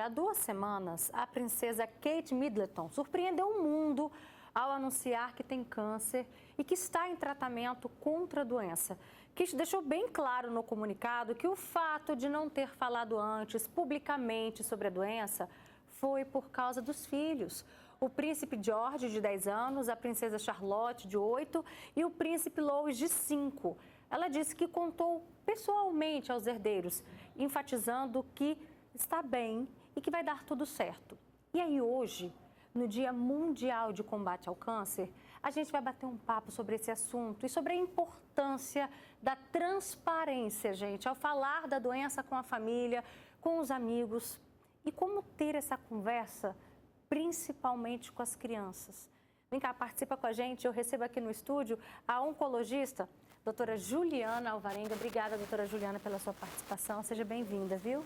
há 2 semanas, a princesa Kate Middleton surpreendeu o mundo ao anunciar que tem câncer e que está em tratamento contra a doença. Kate deixou bem claro no comunicado que o fato de não ter falado antes publicamente sobre a doença foi por causa dos filhos. O príncipe George, de 10 anos, a princesa Charlotte, de 8, e o príncipe Louis, de 5. Ela disse que contou pessoalmente aos herdeiros, enfatizando que está bem e que vai dar tudo certo. E aí hoje, no Dia Mundial de Combate ao Câncer, a gente vai bater um papo sobre esse assunto e sobre a importância da transparência, gente, ao falar da doença com a família, com os amigos e como ter essa conversa, principalmente com as crianças. Vem cá, participa com a gente. Eu recebo aqui no estúdio a oncologista, doutora Juliana Alvarenga. Obrigada, doutora Juliana, pela sua participação. Seja bem-vinda, viu?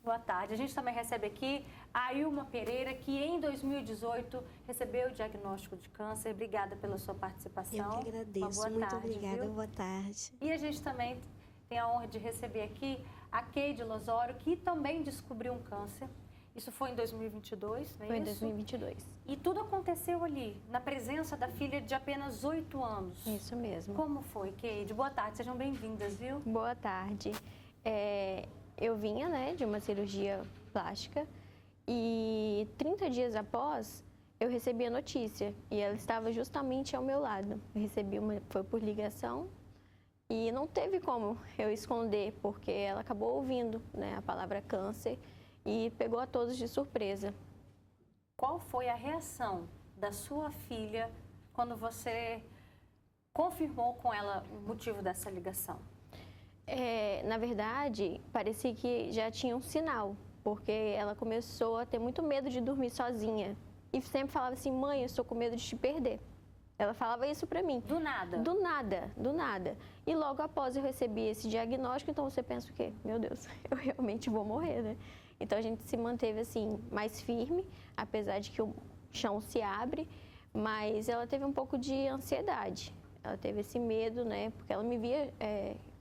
Boa tarde. A gente também recebe aqui a Ilma Pereira, que em 2018 recebeu o diagnóstico de câncer. Obrigada pela sua participação. Eu que agradeço. Boa Muito tarde, obrigada. viu? Boa tarde. E a gente também tem a honra de receber aqui a Keide Losório, que também descobriu um câncer. Isso foi em 2022, não é Foi em isso? 2022. E tudo aconteceu ali, na presença da filha de apenas 8 anos. Isso mesmo. Como foi, Keide? Boa tarde, sejam bem-vindas, viu? Boa tarde. Eu vinha, de uma cirurgia plástica e 30 dias após, eu recebi a notícia e ela estava justamente ao meu lado. Eu recebi foi por ligação e não teve como eu esconder, porque ela acabou ouvindo, a palavra câncer e pegou a todos de surpresa. Qual foi a reação da sua filha quando você confirmou com ela o motivo dessa ligação? Na verdade, parecia que já tinha um sinal, porque ela começou a ter muito medo de dormir sozinha. E sempre falava assim, mãe, eu estou com medo de te perder. Ela falava isso pra mim. Do nada? Do nada, do nada. E logo após eu recebi esse diagnóstico, então você pensa o quê? Meu Deus, eu realmente vou morrer, né? Então a gente se manteve assim, mais firme, apesar de que o chão se abre, mas ela teve um pouco de ansiedade. Ela teve esse medo, porque ela me via,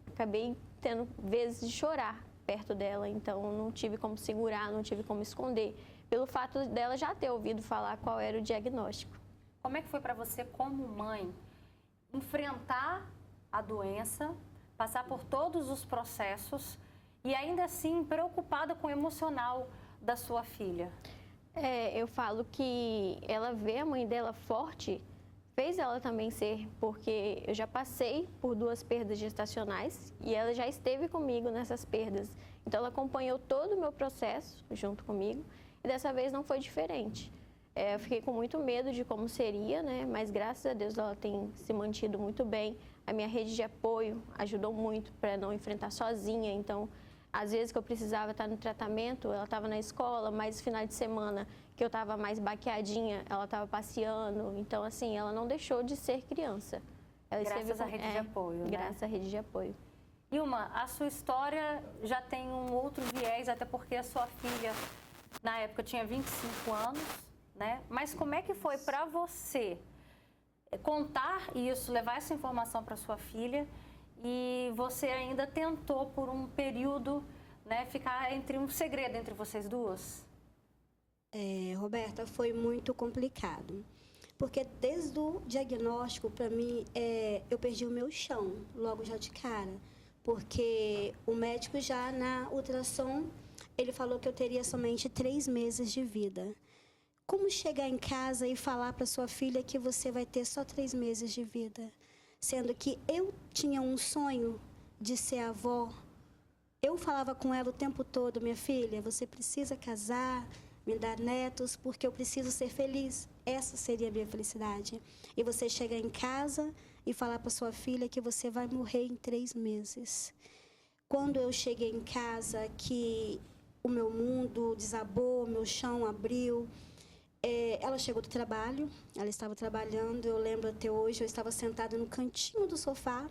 acabei tendo vezes de chorar perto dela, então não tive como segurar, não tive como esconder, pelo fato dela já ter ouvido falar qual era o diagnóstico. Como é que foi para você, como mãe, enfrentar a doença, passar por todos os processos e ainda assim preocupada com o emocional da sua filha? Eu falo que ela vê a mãe dela forte, fez ela também ser, porque eu já passei por 2 perdas gestacionais e ela já esteve comigo nessas perdas. Então ela acompanhou todo o meu processo junto comigo e dessa vez não foi diferente. Eu fiquei com muito medo de como seria, mas graças a Deus ela tem se mantido muito bem. A minha rede de apoio ajudou muito para não enfrentar sozinha, então às vezes que eu precisava estar no tratamento, ela estava na escola, mas final de semana que eu estava mais baqueadinha, ela estava passeando. Então, assim, ela não deixou de ser criança. Ela graças à rede de apoio, Graças à rede de apoio. Ilma, a sua história já tem um outro viés, até porque a sua filha, na época, tinha 25 anos, Mas como é que foi para você contar isso, levar essa informação para sua filha e você ainda tentou por um período, ficar um segredo entre vocês duas? Roberta, foi muito complicado, porque desde o diagnóstico, para mim, eu perdi o meu chão, logo já de cara, porque o médico já na ultrassom, ele falou que eu teria somente 3 meses de vida. Como chegar em casa e falar para sua filha que você vai ter só 3 meses de vida? Sendo que eu tinha um sonho de ser avó. Eu falava com ela o tempo todo, minha filha, você precisa casar, me dar netos, porque eu preciso ser feliz. Essa seria a minha felicidade. E você chegar em casa e falar para sua filha que você vai morrer em 3 meses. Quando eu cheguei em casa, que o meu mundo desabou, meu chão abriu. Ela chegou do trabalho, ela estava trabalhando, eu lembro até hoje, eu estava sentada no cantinho do sofá,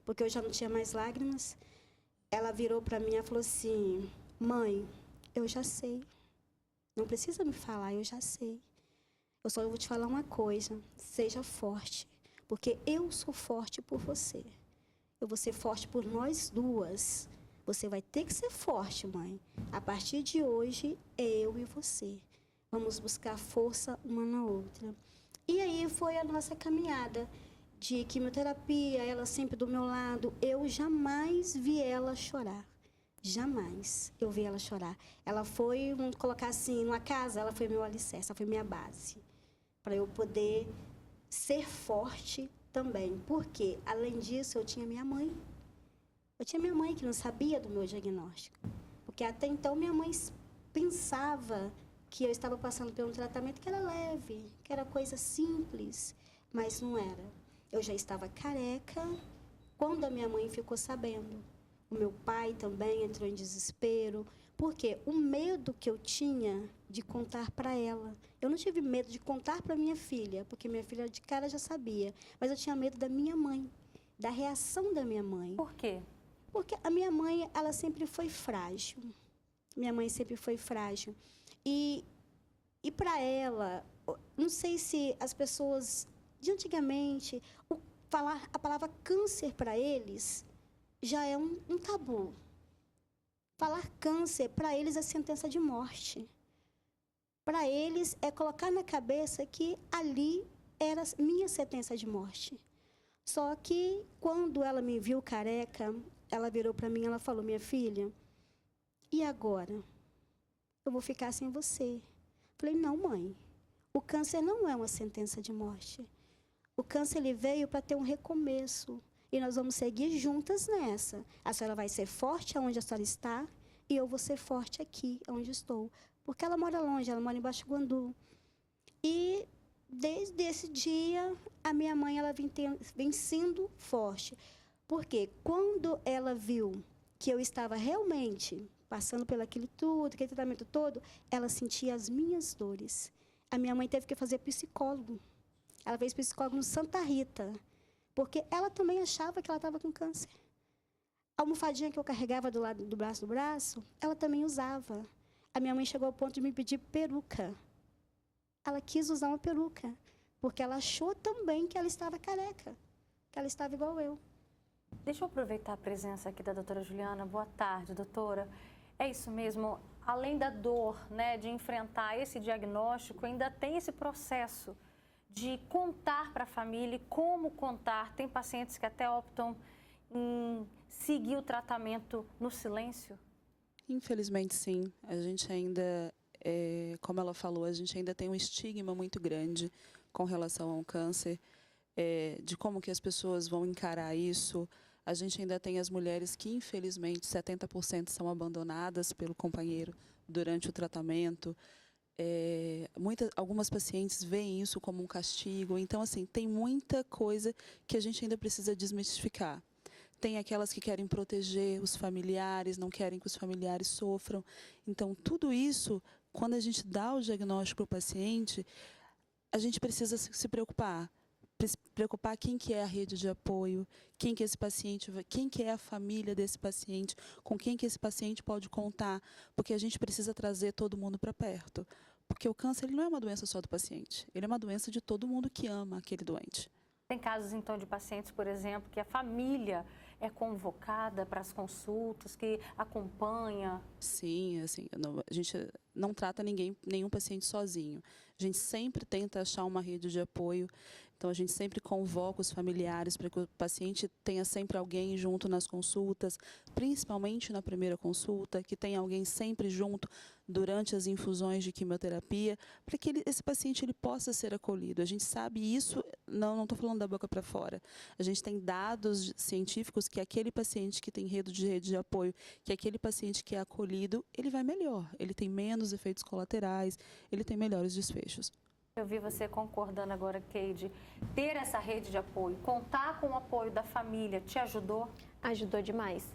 porque eu já não tinha mais lágrimas. Ela virou para mim e falou assim, mãe, eu já sei, não precisa me falar, eu já sei. Eu só vou te falar uma coisa, seja forte, porque eu sou forte por você. Eu vou ser forte por nós duas. Você vai ter que ser forte, mãe. A partir de hoje, você. Vamos buscar força uma na outra. E aí foi a nossa caminhada de quimioterapia, ela sempre do meu lado. Eu jamais vi ela chorar. Jamais eu vi ela chorar. Ela foi, vamos colocar assim, numa casa, ela foi meu alicerce, ela foi minha base. Para eu poder ser forte também. Porque, além disso, eu tinha minha mãe. Eu tinha minha mãe que não sabia do meu diagnóstico. Porque até então minha mãe pensava que eu estava passando por um tratamento que era leve, que era coisa simples, mas não era. Eu já estava careca quando a minha mãe ficou sabendo. O meu pai também entrou em desespero, porque o medo que eu tinha de contar para ela. Eu não tive medo de contar para minha filha, porque minha filha de cara já sabia, mas eu tinha medo da minha mãe, da reação da minha mãe. Por quê? Porque a minha mãe, ela sempre foi frágil. Minha mãe sempre foi frágil. E para ela, não sei se as pessoas de antigamente, falar a palavra câncer para eles já é um tabu. Falar câncer, para eles, é sentença de morte. Para eles, é colocar na cabeça que ali era minha sentença de morte. Só que, quando ela me viu careca, ela virou para mim e ela falou, minha filha, e agora? Eu vou ficar sem você. Falei, não, mãe. O câncer não é uma sentença de morte. O câncer ele veio para ter um recomeço. E nós vamos seguir juntas nessa. A senhora vai ser forte onde a senhora está e eu vou ser forte aqui, onde estou. Porque ela mora longe, ela mora em Baixo Guandu. E desde esse dia, a minha mãe ela vem sendo forte. Porque quando ela viu que eu estava realmente passando pelo aquele tratamento todo, ela sentia as minhas dores. A minha mãe teve que fazer psicólogo. Ela fez psicólogo no Santa Rita, porque ela também achava que ela estava com câncer. A almofadinha que eu carregava do lado do braço, ela também usava. A minha mãe chegou ao ponto de me pedir peruca. Ela quis usar uma peruca, porque ela achou também que ela estava careca, que ela estava igual eu. Deixa eu aproveitar a presença aqui da doutora Juliana. Boa tarde, doutora. É isso mesmo, além da dor, né, de enfrentar esse diagnóstico, ainda tem esse processo de contar para a família, como contar. Tem pacientes que até optam em seguir o tratamento no silêncio? Infelizmente, sim. A gente ainda, como ela falou, a gente ainda tem um estigma muito grande com relação ao câncer, de como que as pessoas vão encarar isso. A gente ainda tem as mulheres que, infelizmente, 70% são abandonadas pelo companheiro durante o tratamento. Algumas pacientes veem isso como um castigo. Então, assim, tem muita coisa que a gente ainda precisa desmistificar. Tem aquelas que querem proteger os familiares, não querem que os familiares sofram. Então, tudo isso, quando a gente dá o diagnóstico para o paciente, a gente precisa se preocupar quem que é a rede de apoio, quem que esse paciente, quem que é a família desse paciente, com quem que esse paciente pode contar, porque a gente precisa trazer todo mundo para perto. Porque o câncer ele não é uma doença só do paciente, ele é uma doença de todo mundo que ama aquele doente. Tem casos, então, de pacientes, por exemplo, que a família é convocada para as consultas, que acompanha? Sim, assim, a gente não trata nenhum paciente sozinho. A gente sempre tenta achar uma rede de apoio. Então, a gente sempre convoca os familiares para que o paciente tenha sempre alguém junto nas consultas, principalmente na primeira consulta, que tenha alguém sempre junto durante as infusões de quimioterapia, para que esse paciente ele possa ser acolhido. A gente sabe isso, não estou falando da boca para fora. A gente tem dados científicos que aquele paciente que tem rede de apoio, que aquele paciente que é acolhido, ele vai melhor, ele tem menos efeitos colaterais, ele tem melhores desfechos. Eu vi você concordando agora, Keide. Ter essa rede de apoio, contar com o apoio da família, te ajudou? Ajudou demais.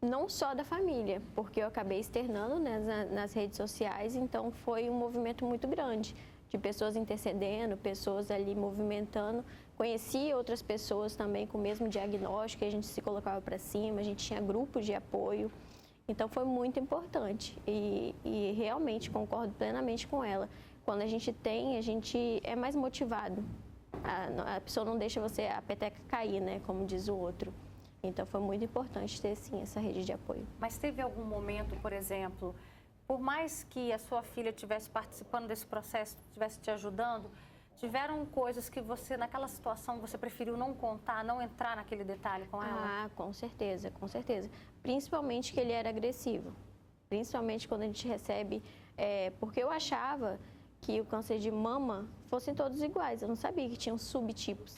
Não só da família, porque eu acabei externando, né, nas redes sociais, então foi um movimento muito grande, de pessoas intercedendo, pessoas ali movimentando. Conheci outras pessoas também com o mesmo diagnóstico, a gente se colocava para cima, a gente tinha grupos de apoio. Então foi muito importante e realmente concordo plenamente com ela. Quando a gente tem, a gente é mais motivado. A pessoa não deixa a peteca cair, né, como diz o outro. Então foi muito importante ter sim essa rede de apoio. Mas teve algum momento, por exemplo, por mais que a sua filha estivesse participando desse processo, estivesse te ajudando, tiveram coisas que você, naquela situação, você preferiu não contar, não entrar naquele detalhe com ela? Ah, com certeza, com certeza. Principalmente que ele era agressivo. Principalmente quando a gente recebe... porque eu achava que o câncer de mama fossem todos iguais. Eu não sabia que tinham subtipos.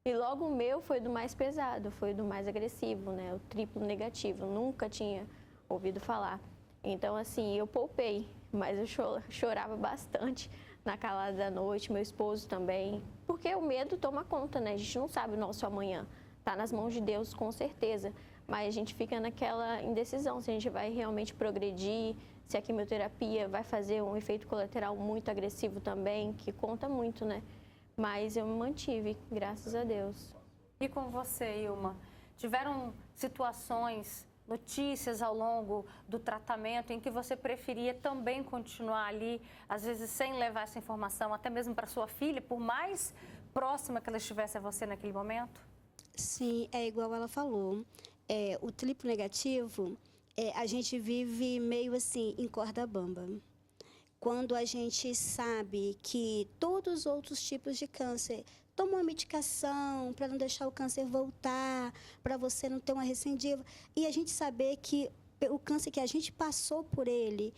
E logo o meu foi do mais pesado, foi do mais agressivo, né? O triplo negativo. Nunca tinha ouvido falar. Então, assim, eu poupei, mas eu chorava bastante na calada da noite, meu esposo também, porque o medo toma conta, né? A gente não sabe o nosso amanhã. Tá nas mãos de Deus, com certeza. Mas a gente fica naquela indecisão, se a gente vai realmente progredir, se a quimioterapia vai fazer um efeito colateral muito agressivo também, que conta muito, né? Mas eu me mantive, graças a Deus. E com você, Ilma? Tiveram situações, notícias ao longo do tratamento em que você preferia também continuar ali, às vezes sem levar essa informação, até mesmo para sua filha, por mais próxima que ela estivesse a você naquele momento? Sim, é igual ela falou. O triplo negativo, a gente vive meio assim, em corda bamba. Quando a gente sabe que todos os outros tipos de câncer tomam uma medicação para não deixar o câncer voltar, para você não ter uma recidiva, e a gente saber que o câncer que a gente passou por ele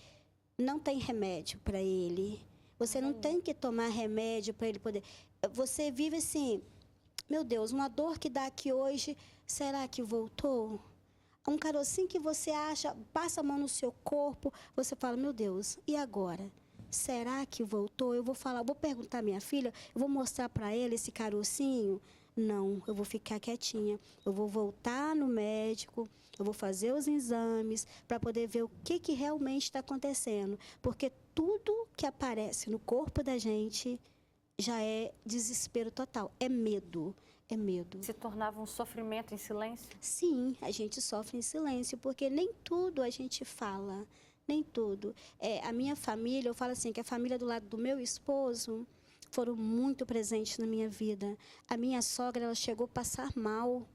não tem remédio para ele. Você não tem que tomar remédio para ele poder... Você vive assim, meu Deus, uma dor que dá aqui hoje, será que voltou? Um carocinho que você acha, passa a mão no seu corpo, você fala, meu Deus, e agora? Será que voltou? Eu vou perguntar à minha filha, eu vou mostrar para ela esse carocinho? Não, eu vou ficar quietinha. Eu vou voltar no médico, eu vou fazer os exames para poder ver o que realmente está acontecendo. Porque tudo que aparece no corpo da gente já é desespero total, é medo. É medo. Se tornava um sofrimento em silêncio? Sim, a gente sofre em silêncio, porque nem tudo a gente fala, nem tudo. A minha família, eu falo assim, que a família do lado do meu esposo foram muito presentes na minha vida. A minha sogra, ela chegou a passar mal,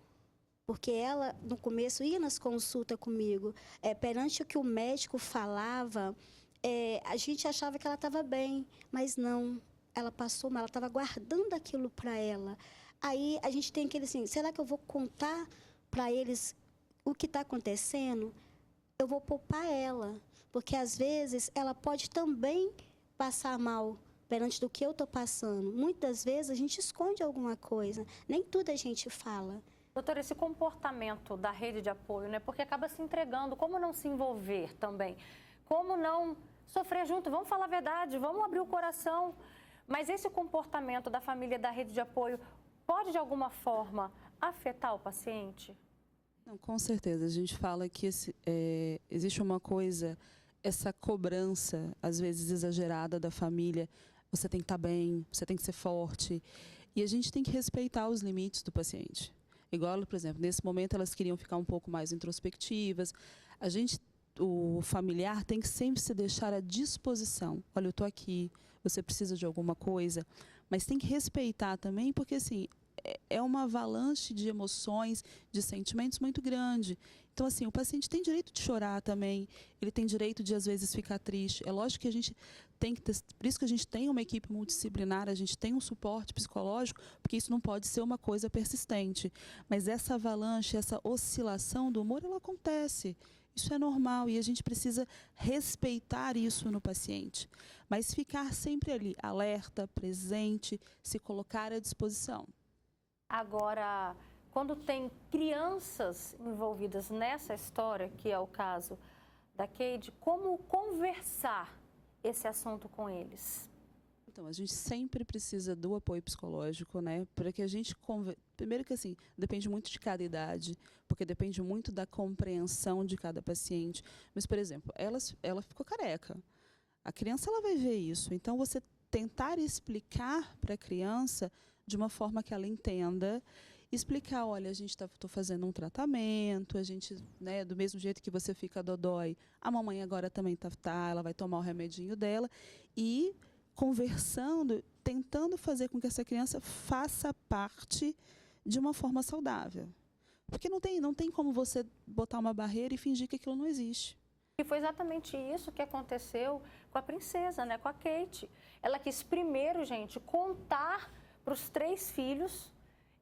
porque ela, no começo, ia nas consultas comigo. Perante o que o médico falava, a gente achava que ela estava bem, mas não. Ela passou mal, ela estava guardando aquilo para ela. Aí a gente tem aquele assim, será que eu vou contar para eles o que está acontecendo? Eu vou poupar ela, porque às vezes ela pode também passar mal perante do que eu estou passando. Muitas vezes a gente esconde alguma coisa, nem tudo a gente fala. Doutora, esse comportamento da rede de apoio, né? Porque acaba se entregando, como não se envolver também? Como não sofrer junto? Vamos falar a verdade, vamos abrir o coração. Mas esse comportamento da família da rede de apoio pode, de alguma forma, afetar o paciente? Não, com certeza. A gente fala que existe uma coisa, essa cobrança, às vezes exagerada da família. Você tem que estar bem, você tem que ser forte. E a gente tem que respeitar os limites do paciente. Igual, por exemplo, nesse momento elas queriam ficar um pouco mais introspectivas. O familiar tem que sempre se deixar à disposição. Olha, eu estou aqui, você precisa de alguma coisa. Mas tem que respeitar também, porque assim, é uma avalanche de emoções, de sentimentos muito grande. Então, assim, o paciente tem direito de chorar também, ele tem direito de, às vezes, ficar triste. É lógico que a gente tem que ter, por isso que a gente tem uma equipe multidisciplinar, a gente tem um suporte psicológico, porque isso não pode ser uma coisa persistente. Mas essa avalanche, essa oscilação do humor, ela acontece. Isso é normal e a gente precisa respeitar isso no paciente. Mas ficar sempre ali, alerta, presente, se colocar à disposição. Agora, quando tem crianças envolvidas nessa história, que é o caso da Keide, como conversar esse assunto com eles? Então, a gente sempre precisa do apoio psicológico, né? Para que a gente primeiro que assim, depende muito de cada idade, porque depende muito da compreensão de cada paciente. Mas, por exemplo, ela ficou careca. A criança ela vai ver isso. Então, você tentar explicar para a criança de uma forma que ela entenda, explicar, olha, estou fazendo um tratamento, a gente, né, do mesmo jeito que você fica dodói, a mamãe agora também ela vai tomar o remedinho dela e conversando, tentando fazer com que essa criança faça parte de uma forma saudável. Porque não tem como você botar uma barreira e fingir que aquilo não existe. E foi exatamente isso que aconteceu com a princesa, né? Com a Kate. Ela quis primeiro, gente, contar para os 3 filhos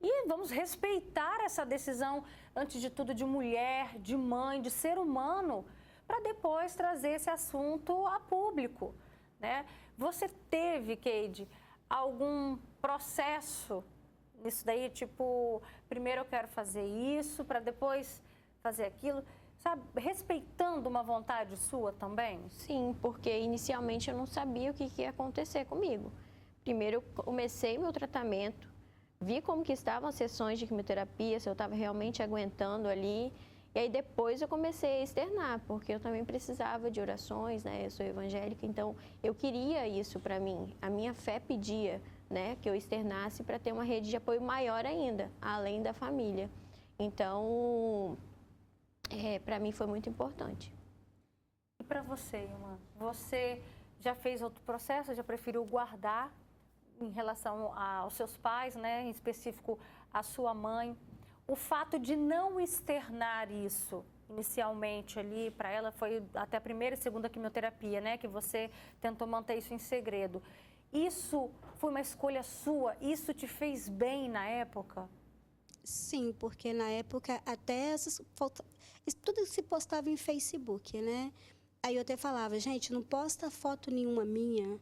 e vamos respeitar essa decisão, antes de tudo, de mulher, de mãe, de ser humano, para depois trazer esse assunto a público, né? Você teve, Kate, algum processo nisso daí? Tipo, primeiro eu quero fazer isso, para depois fazer aquilo, sabe? Respeitando uma vontade sua também? Sim, porque inicialmente eu não sabia o que ia acontecer comigo. Primeiro eu comecei meu tratamento, vi como que estavam as sessões de quimioterapia, se eu estava realmente aguentando ali. E aí depois eu comecei a externar, porque eu também precisava de orações, né? Eu sou evangélica, então eu queria isso para mim. A minha fé pedia, né, que eu externasse para ter uma rede de apoio maior ainda, além da família. Então, para mim foi muito importante. E para você, irmã? Você já fez outro processo? Já preferiu guardar em relação aos seus pais, né? Em específico a sua mãe? O fato de não externar isso inicialmente ali para ela, foi até a primeira e segunda quimioterapia, né? Que você tentou manter isso em segredo. Isso foi uma escolha sua? Isso te fez bem na época? Sim, porque na época até tudo se postava em Facebook, né? Aí eu até falava, gente, não posta foto nenhuma minha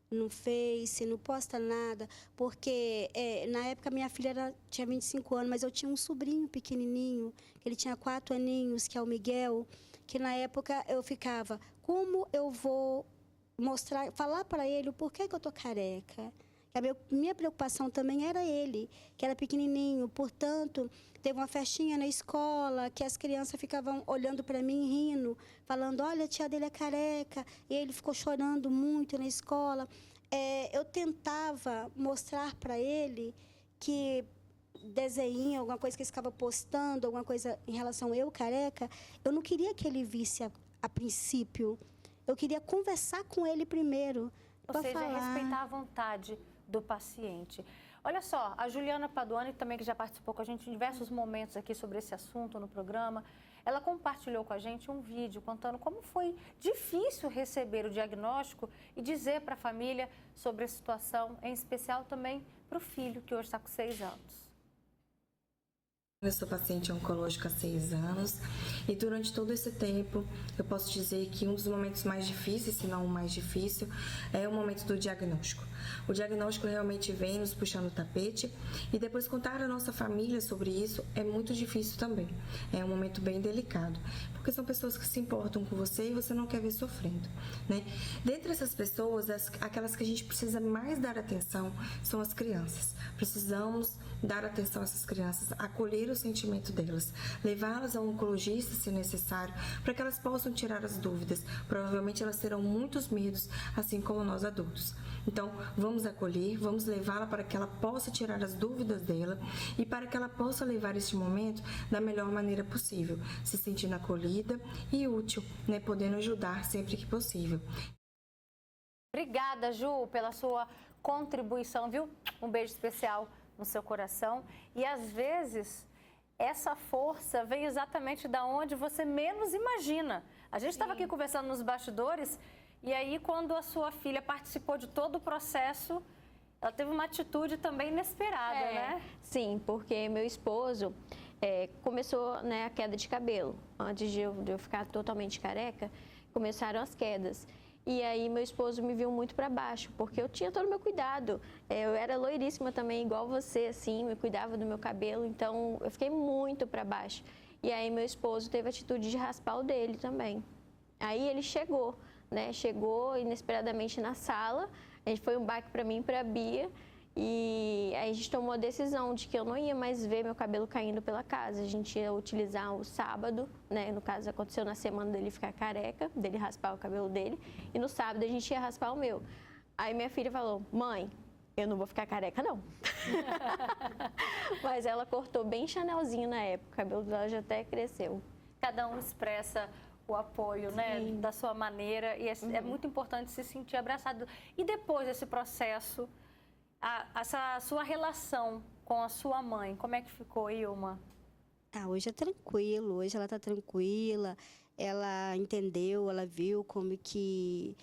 no Face, não posta nada, porque na época minha filha tinha 25 anos, mas eu tinha um sobrinho pequenininho, que ele tinha 4 aninhos, que é o Miguel, que na época eu ficava, como eu vou falar para ele o porquê que eu tô careca? Minha preocupação também era ele, que era pequenininho, portanto, teve uma festinha na escola, que as crianças ficavam olhando para mim, rindo, falando, olha, a tia dele é careca, e ele ficou chorando muito na escola. Eu tentava mostrar para ele que desenho, alguma coisa que ele ficava postando, alguma coisa em relação a eu careca, eu não queria que ele visse a princípio, eu queria conversar com ele primeiro. Ou seja, respeitar a vontade do paciente. Olha só, a Juliana Paduani, também que já participou com a gente em diversos momentos aqui sobre esse assunto no programa, ela compartilhou com a gente um vídeo contando como foi difícil receber o diagnóstico e dizer para a família sobre a situação, em especial também para o filho, que hoje está com 6 anos. Eu sou paciente oncológica há 6 anos e durante todo esse tempo eu posso dizer que um dos momentos mais difíceis, se não o mais difícil, é o momento do diagnóstico. O diagnóstico realmente vem nos puxando o tapete e depois contar à nossa família sobre isso é muito difícil também. É um momento bem delicado, porque são pessoas que se importam com você e você não quer ver sofrendo, né? Dentre essas pessoas, aquelas que a gente precisa mais dar atenção são as crianças. Precisamos dar atenção a essas crianças, acolher o sentimento delas, levá-las a um oncologista se necessário, para que elas possam tirar as dúvidas. Provavelmente elas terão muitos medos, assim como nós adultos. Então, vamos acolher, vamos levá-la para que ela possa tirar as dúvidas dela e para que ela possa levar este momento da melhor maneira possível, se sentindo acolhida e útil, né, podendo ajudar sempre que possível. Obrigada, Ju, pela sua contribuição, viu? Um beijo especial no seu coração. E às vezes essa força vem exatamente da onde você menos imagina. A gente estava aqui conversando nos bastidores e aí quando a sua filha participou de todo o processo, ela teve uma atitude também inesperada, né? Sim, porque meu esposo começou, né, a queda de cabelo. Antes de eu ficar totalmente careca, começaram as quedas. E aí meu esposo me viu muito para baixo, porque eu tinha todo o meu cuidado. Eu era loiríssima também, igual você, assim, me cuidava do meu cabelo, então eu fiquei muito para baixo. E aí meu esposo teve a atitude de raspar o dele também. Aí ele chegou, né? Chegou inesperadamente na sala, foi um baque para mim e para a Bia. E aí a gente tomou a decisão de que eu não ia mais ver meu cabelo caindo pela casa. A gente ia utilizar o sábado, né? No caso, aconteceu na semana dele ficar careca, dele raspar o cabelo dele. E no sábado a gente ia raspar o meu. Aí minha filha falou, mãe, eu não vou ficar careca, não. Mas ela cortou bem Chanelzinho na época, o cabelo dela já até cresceu. Cada um expressa o apoio, né, da sua maneira. E é muito importante se sentir abraçado. E depois desse processo, essa sua relação com a sua mãe, como é que ficou, Ilma? Hoje é tranquilo, hoje ela está tranquila. ela entendeu, ela viu como que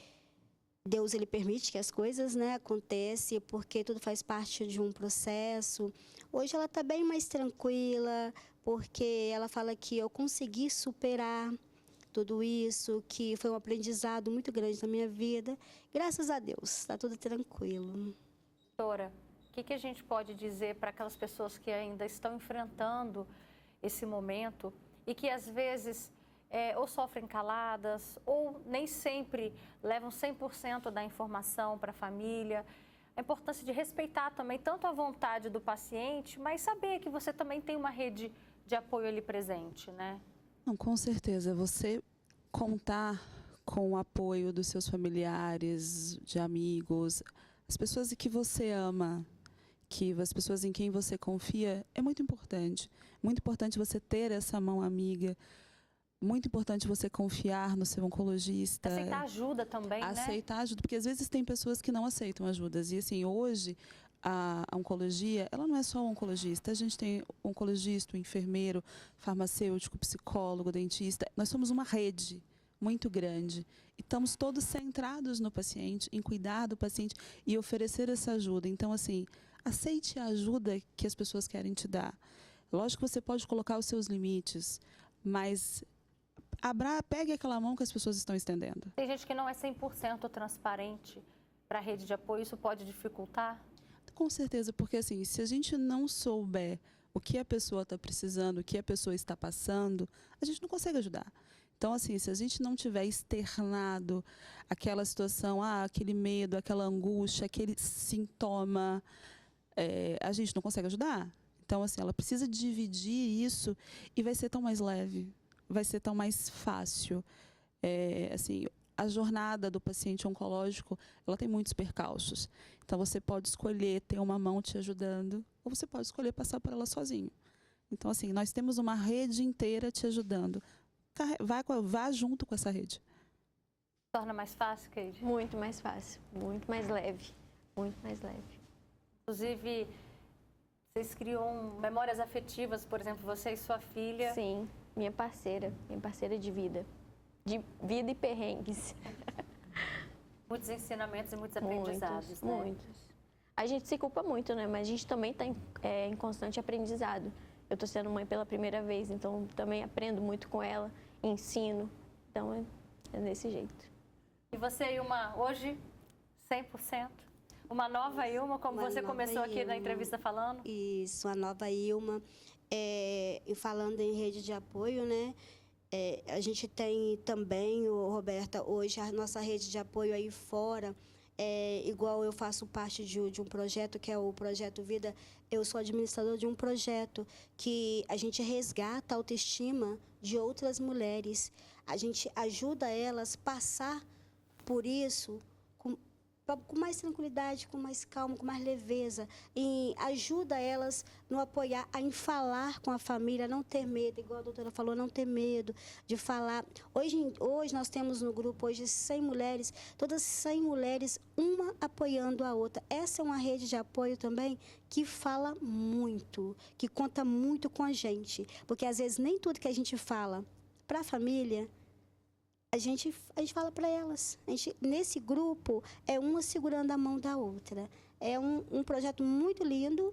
Deus ele permite que as coisas, né, aconteçam, porque tudo faz parte de um processo. Hoje ela está bem mais tranquila, porque ela fala que eu consegui superar tudo isso, que foi um aprendizado muito grande na minha vida. Graças a Deus, está tudo tranquilo. Doutora, o que a gente pode dizer para aquelas pessoas que ainda estão enfrentando esse momento e que às vezes ou sofrem caladas ou nem sempre levam 100% da informação para a família? A importância de respeitar também tanto a vontade do paciente, mas saber que você também tem uma rede de apoio ali presente, né? Não, com certeza. Você contar com o apoio dos seus familiares, de amigos, as pessoas que você ama, as pessoas em quem você confia, é muito importante. Muito importante você ter essa mão amiga. Muito importante você confiar no seu oncologista. Aceitar ajuda também, né? Aceitar ajuda, porque às vezes tem pessoas que não aceitam ajudas. E assim, hoje, a oncologia, ela não é só o oncologista. A gente tem o oncologista, o enfermeiro, farmacêutico, psicólogo, dentista. Nós somos uma rede muito grande. E estamos todos centrados no paciente, em cuidar do paciente e oferecer essa ajuda. Então, assim, aceite a ajuda que as pessoas querem te dar. Lógico que você pode colocar os seus limites, mas pegue aquela mão que as pessoas estão estendendo. Tem gente que não é 100% transparente para a rede de apoio, isso pode dificultar? Com certeza, porque assim, se a gente não souber o que a pessoa está precisando, o que a pessoa está passando, a gente não consegue ajudar. Então, assim, se a gente não tiver externado aquela situação, aquele medo, aquela angústia, aquele sintoma, a gente não consegue ajudar. Então, assim, ela precisa dividir isso e vai ser tão mais leve, vai ser tão mais fácil. Assim, a jornada do paciente oncológico, ela tem muitos percalços. Então, você pode escolher ter uma mão te ajudando, ou você pode escolher passar por ela sozinho. Então, assim, nós temos uma rede inteira te ajudando. Vá junto com essa rede. Torna mais fácil, Keide? Muito mais fácil, muito mais leve, muito mais leve. Inclusive, vocês criam memórias afetivas, por exemplo, você e sua filha. Sim, minha parceira de vida e perrengues. Muitos ensinamentos e muitos aprendizados, né? Muitos. A gente se culpa muito, né? Mas a gente também está em constante aprendizado. Eu estou sendo mãe pela primeira vez, então também aprendo muito com ela, ensino. Então, é desse jeito. E você, Ilma, hoje, 100%? Uma nova Ilma, como você começou aqui na entrevista falando? Isso, a nova Ilma. E falando em rede de apoio, né? A gente tem também, Roberta, hoje a nossa rede de apoio aí fora. Igual eu faço parte de um projeto que é o Projeto Vida, eu sou administradora de um projeto que a gente resgata a autoestima de outras mulheres. A gente ajuda elas a passar por isso com mais tranquilidade, com mais calma, com mais leveza. E ajuda elas no apoiar, em falar com a família, não ter medo, igual a doutora falou, não ter medo de falar. Hoje nós temos no grupo hoje 100 mulheres, todas 100 mulheres, uma apoiando a outra. Essa é uma rede de apoio também que fala muito, que conta muito com a gente. Porque às vezes nem tudo que a gente fala para a família, a gente fala para elas. Nesse grupo, é uma segurando a mão da outra. É um projeto muito lindo,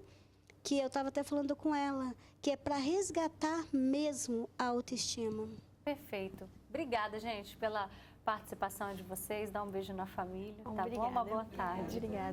que eu estava até falando com ela, que é para resgatar mesmo a autoestima. Perfeito. Obrigada, gente, pela participação de vocês. Dá um beijo na família. Tá bom? Uma boa tarde. Obrigada.